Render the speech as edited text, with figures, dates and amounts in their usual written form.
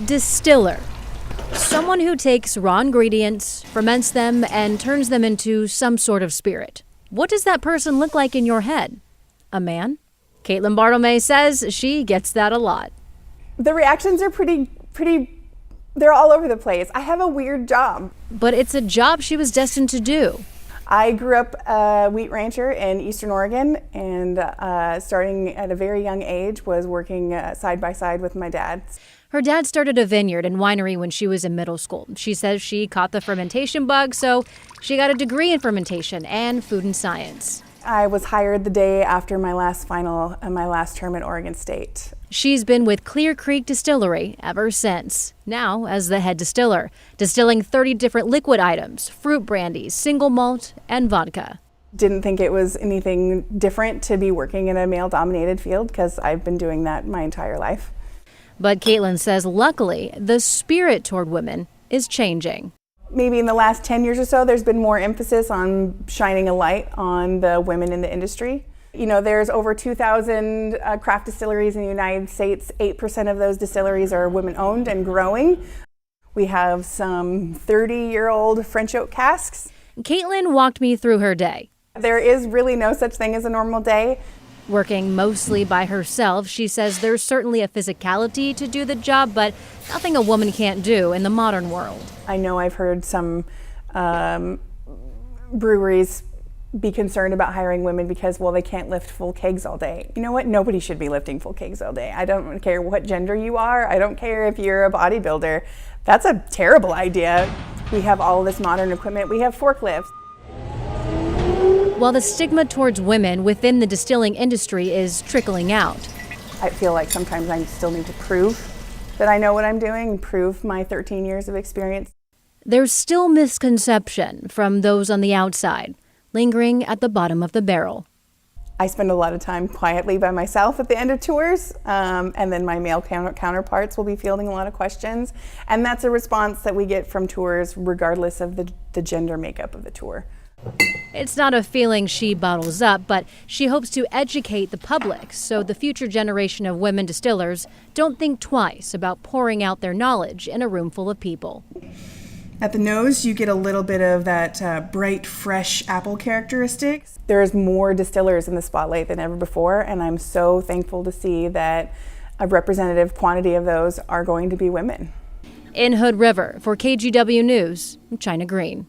Distiller. Someone who takes raw ingredients, ferments them, and turns them into some sort of spirit. What does that person look like in your head? A man? Caitlin Bartlemay says she gets that a lot. The reactions are pretty, they're all over the place. I have a weird job. But it's a job she was destined to do. I grew up a wheat rancher in Eastern Oregon, and starting at a very young age was working side by side with my dad. Her dad started a vineyard and winery when she was in middle school. She says she caught the fermentation bug, so she got a degree in fermentation and food and science. I was hired the day after my last term at Oregon State. She's been with Clear Creek Distillery ever since, now as the head distiller, distilling 30 different liquid items, fruit brandies, single malt, and vodka. Didn't think it was anything different to be working in a male-dominated field because I've been doing that my entire life. But Caitlin says luckily, the spirit toward women is changing. Maybe in the last 10 years or so, there's been more emphasis on shining a light on the women in the industry. You know, there's over 2,000 craft distilleries in the United States. 8% of those distilleries are women-owned and growing. We have some 30-year-old French oak casks. Caitlin walked me through her day. There is really no such thing as a normal day. Working mostly by herself, she says there's certainly a physicality to do the job, but nothing a woman can't do in the modern world. I know I've heard some breweries be concerned about hiring women because, well, they can't lift full kegs all day. You know what? Nobody should be lifting full kegs all day. I don't care what gender you are. I don't care if you're a bodybuilder. That's a terrible idea. We have all this modern equipment. We have forklifts. While the stigma towards women within the distilling industry is trickling out. I feel like sometimes I still need to prove that I know what I'm doing, prove my 13 years of experience. There's still misconception from those on the outside, lingering at the bottom of the barrel. I spend a lot of time quietly by myself at the end of tours, and then my male counterparts will be fielding a lot of questions. And that's a response that we get from tours regardless of the gender makeup of the tour. It's not a feeling she bottles up, but she hopes to educate the public so the future generation of women distillers don't think twice about pouring out their knowledge in a room full of people. At the nose, you get a little bit of that bright, fresh apple characteristics. There's more distillers in the spotlight than ever before, and I'm so thankful to see that a representative quantity of those are going to be women. In Hood River, for KGW News, I'm China Green.